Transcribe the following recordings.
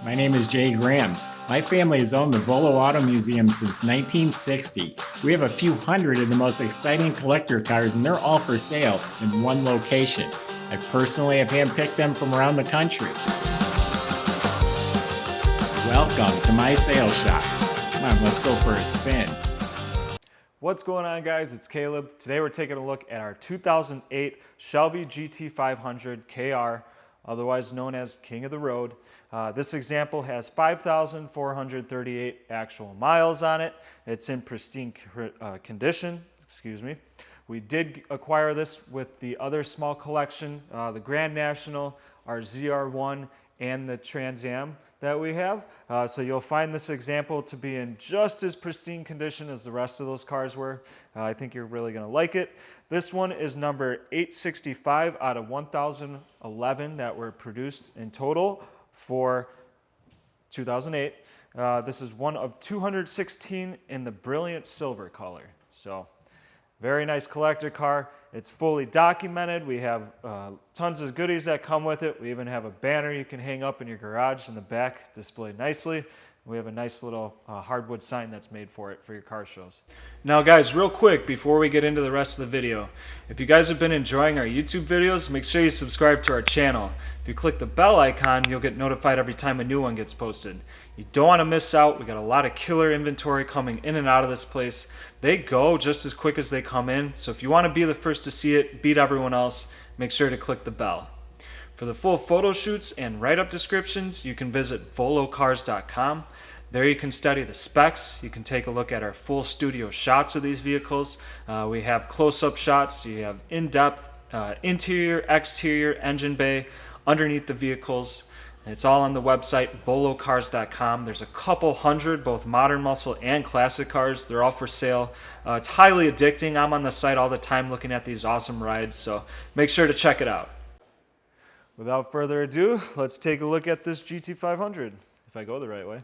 My name is Jay Grams. My family has owned the Volo Auto Museum since 1960. We have a few hundred of the most exciting collector cars, and they're all for sale in one location. I personally have handpicked them from around the country. Welcome to my sales shop. Come on, let's go for a spin. What's going on, guys? It's Caleb. Today we're taking a look at our 2008 Shelby GT500 KR, otherwise known as King of the Road. This example has 5,438 actual miles on it. It's in pristine condition, excuse me. We did acquire this with the other small collection, the Grand National, our ZR1, and the Trans Am that we have. So you'll find this example to be in just as pristine condition as the rest of those cars were. I think you're really gonna like it. This one is number 865 out of 1,011 that were produced in total for 2008. This is one of 216 in the brilliant silver color. So very nice collector car. It's fully documented. We have tons of goodies that come with it. We even have a banner you can hang up in your garage in the back, displayed nicely. We have a nice little hardwood sign that's made for it for your car shows. Now guys, real quick before we get into the rest of the video, if you guys have been enjoying our YouTube videos, make sure you subscribe to our channel. If you click the bell icon, you'll get notified every time a new one gets posted. You don't want to miss out. We got a lot of killer inventory coming in and out of this place. They go just as quick as they come in, so if you want to be the first to see it, beat everyone else, make sure to click the bell. For the full photo shoots and write-up descriptions, you can visit volocars.com. There you can study the specs. You can take a look at our full studio shots of these vehicles. We have close-up shots. You have in-depth interior, exterior, engine bay, underneath the vehicles. It's all on the website, volocars.com. There's a couple hundred, both modern muscle and classic cars. They're all for sale. It's highly addicting. I'm on the site all the time looking at these awesome rides, so make sure to check it out. Without further ado, let's take a look at this GT500, if I go the right way.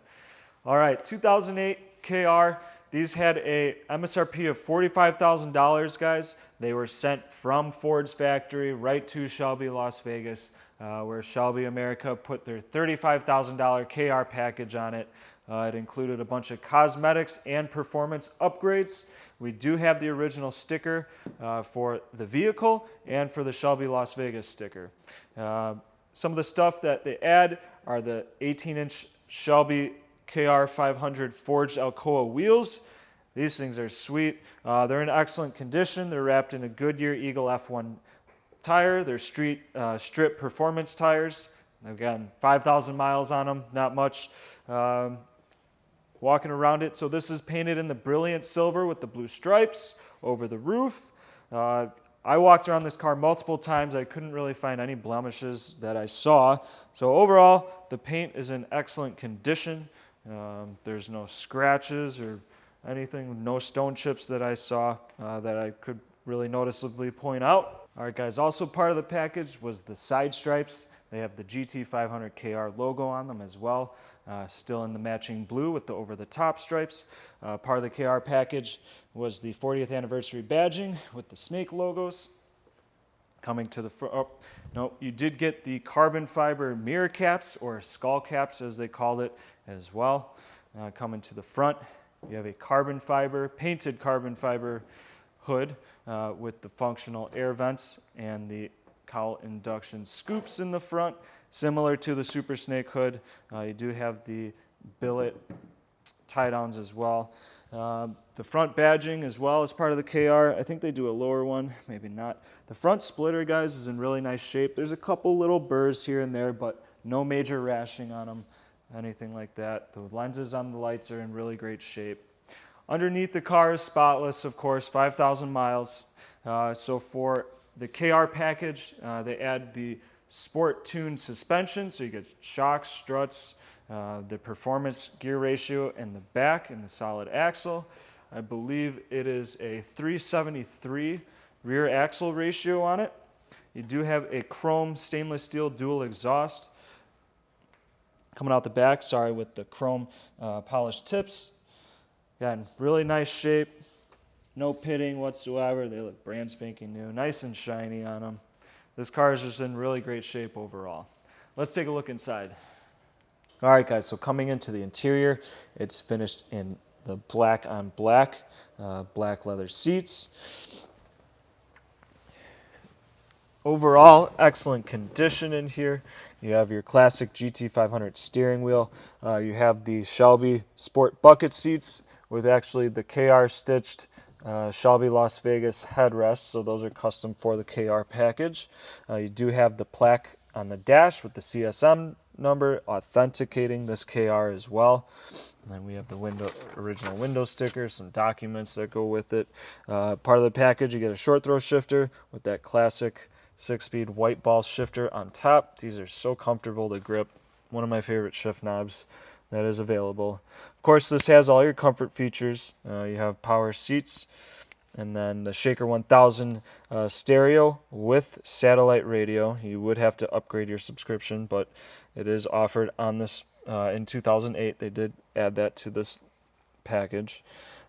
All right, 2008 KR. These had a MSRP of $45,000, guys. They were sent from Ford's factory right to Shelby, Las Vegas, where Shelby America put their $35,000 KR package on it. It included a bunch of cosmetics and performance upgrades. We do have the original sticker for the vehicle and for the Shelby Las Vegas sticker. Some of the stuff that they add are the 18-inch Shelby KR500 forged Alcoa wheels. These things are sweet. They're in excellent condition. They're wrapped in a Goodyear Eagle F1 tire. They're street strip performance tires. Again, 5,000 miles on them, not much. Walking around it. So this is painted in the brilliant silver with the blue stripes over the roof. I walked around this car multiple times. I couldn't really find any blemishes that I saw. So overall, the paint is in excellent condition. There's no scratches or anything, no stone chips that I saw that I could really noticeably point out. All right, guys, also part of the package was the side stripes. They have the GT500 KR logo on them as well. Still in the matching blue with the over-the-top stripes. Part of the KR package was the 40th anniversary badging with the snake logos. Coming to the front, oh, no, you did get the carbon fiber mirror caps, or skull caps as they called it as well. Coming to the front, you have a carbon fiber, painted carbon fiber hood with the functional air vents and the cowl induction scoops in the front, similar to the Super Snake hood. You do have the billet tie downs as well. The front badging as well as part of the KR. I think they do a lower one, maybe not. The front splitter, guys, is in really nice shape. There's a couple little burrs here and there, but no major rashing on them, anything like that. The lenses on the lights are in really great shape. Underneath the car is spotless, of course, 5,000 miles. So for the KR package, they add the sport tuned suspension, so you get shocks, struts, the performance gear ratio in the back and the solid axle. I believe it is a 373 rear axle ratio on it. You do have a chrome stainless steel dual exhaust coming out the back, sorry, with the chrome polished tips. Again, really nice shape, no pitting whatsoever. They look brand spanking new, nice and shiny on them. This car is just in really great shape overall. Let's take a look inside. All right, guys, so coming into the interior, it's finished in the black on black, black leather seats. Overall, excellent condition in here. You have your classic GT500 steering wheel. You have the Shelby Sport bucket seats with actually the KR stitched Shelby Las Vegas headrests, so those are custom for the KR package. You do have the plaque on the dash with the CSM number authenticating this KR as well. And then we have the original window stickers, some documents that go with it. Part of the package, you get a short throw shifter with that classic 6-speed white ball shifter on top. These are so comfortable to grip. One of my favorite shift knobs that is available. Of course, this has all your comfort features. You have power seats, and then the Shaker 1000 stereo with satellite radio. You would have to upgrade your subscription, but it is offered on this in 2008. They did add that to this package.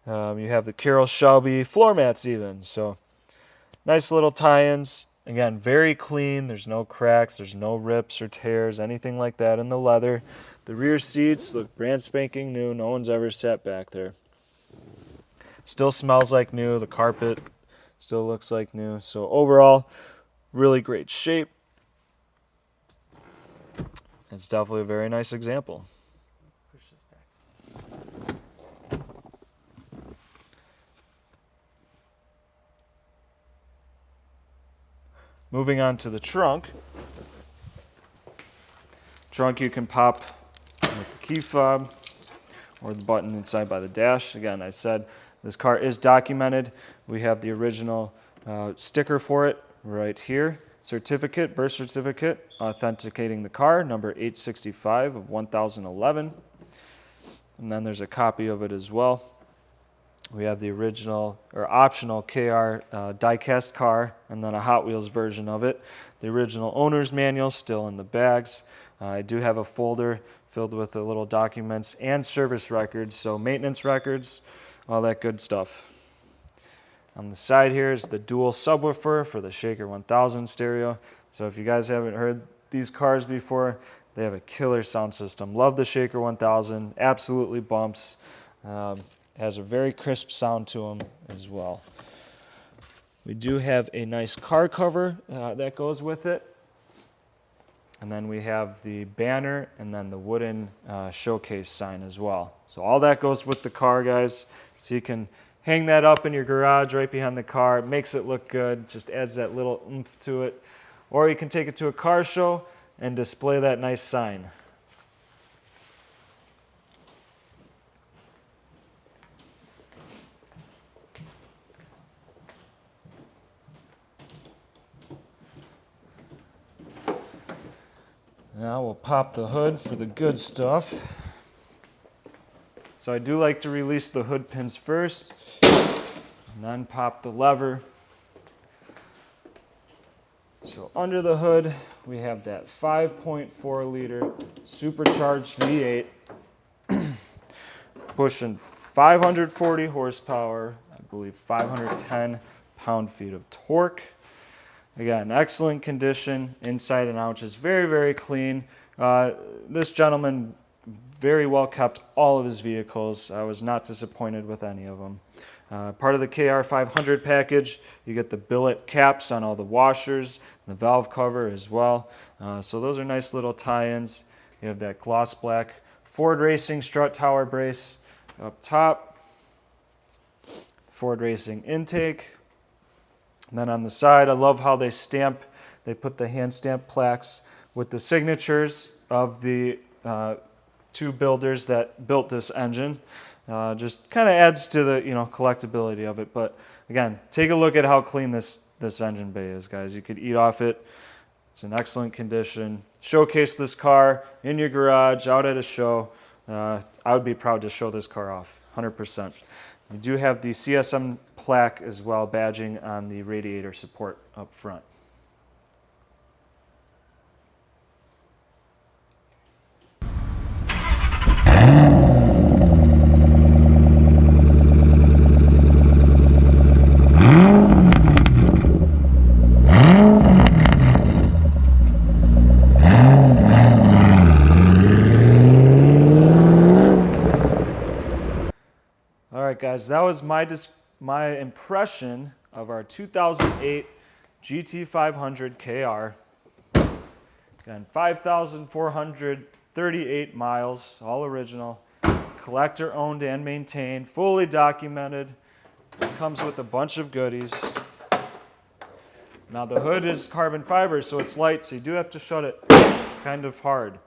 You have the Carroll Shelby floor mats even, so nice little tie-ins. Again, very clean. There's no cracks, there's no rips or tears, anything like that in the leather. The rear seats look brand spanking new. No one's ever sat back there. Still smells like new. The carpet still looks like new. So overall, really great shape. It's definitely a very nice example. Push this back. Moving on to the trunk. Trunk you can pop with the key fob or the button inside by the dash. Again, I said this car is documented. We have the original sticker for it right here. Certificate, birth certificate, authenticating the car, number 865 of 1011. And then there's a copy of it as well. We have the original or optional KR die-cast car and then a Hot Wheels version of it. The original owner's manual still in the bags. I do have a folder filled with the little documents and service records, so maintenance records, all that good stuff. On the side here is the dual subwoofer for the Shaker 1000 stereo. So if you guys haven't heard these cars before, they have a killer sound system. Love the Shaker 1000, absolutely bumps. Has a very crisp sound to them as well. We do have a nice car cover that goes with it. And then we have the banner and then the wooden showcase sign as well. So all that goes with the car, guys. So you can hang that up in your garage right behind the car. It makes it look good, just adds that little oomph to it. Or you can take it to a car show and display that nice sign. Now we'll pop the hood for the good stuff. So I do like to release the hood pins first, and then pop the lever. So under the hood, we have that 5.4 liter supercharged V8, pushing 540 horsepower, I believe 510 pound-feet of torque. Again, excellent condition, inside and out, just very, very clean. This gentleman very well kept all of his vehicles. I was not disappointed with any of them. Part of the KR500 package, you get the billet caps on all the washers, the valve cover as well. So those are nice little tie-ins. You have that gloss black Ford Racing strut tower brace up top, Ford Racing intake. And then on the side, I love how they put the hand stamp plaques with the signatures of the two builders that built this engine. Just kind of adds to the collectability of it. But again, take a look at how clean this engine bay is, guys. You could eat off it. It's in excellent condition. Showcase this car in your garage, out at a show. I would be proud to show this car off, 100%. We do have the CSM plaque as well, badging on the radiator support up front. right, guys, that was my impression of our 2008 GT500 KR. Again, 5,438 miles, all original. Collector owned and maintained, fully documented. It comes with a bunch of goodies. Now the hood is carbon fiber, so it's light, so you do have to shut it kind of hard.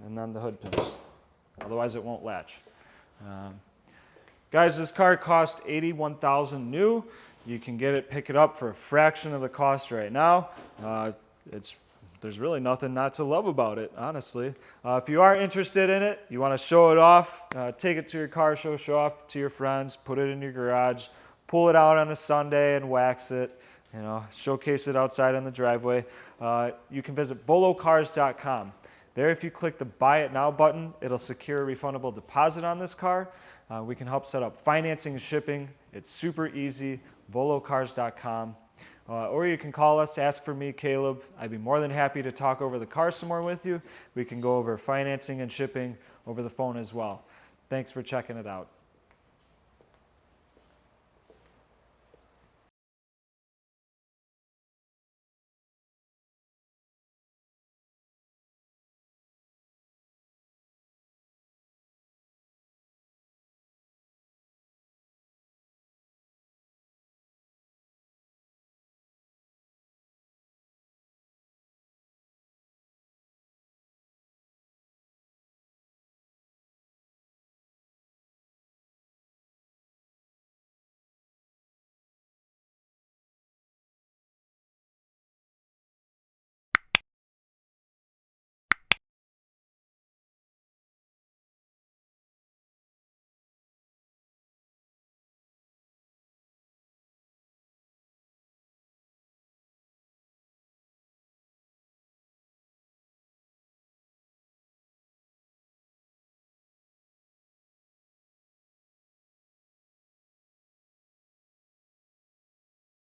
And then the hood pins. Otherwise it won't latch. Guys, this car cost $81,000 new. You can pick it up for a fraction of the cost right now. There's really nothing not to love about it, honestly. If you are interested in it, you want to show it off, take it to your car show, show off to your friends, put it in your garage, pull it out on a Sunday and wax it, showcase it outside in the driveway. You can visit volocars.com. There, if you click the Buy It Now button, it'll secure a refundable deposit on this car. We can help set up financing and shipping. It's super easy, volocars.com. Or you can call us, ask for me, Caleb. I'd be more than happy to talk over the car some more with you. We can go over financing and shipping over the phone as well. Thanks for checking it out.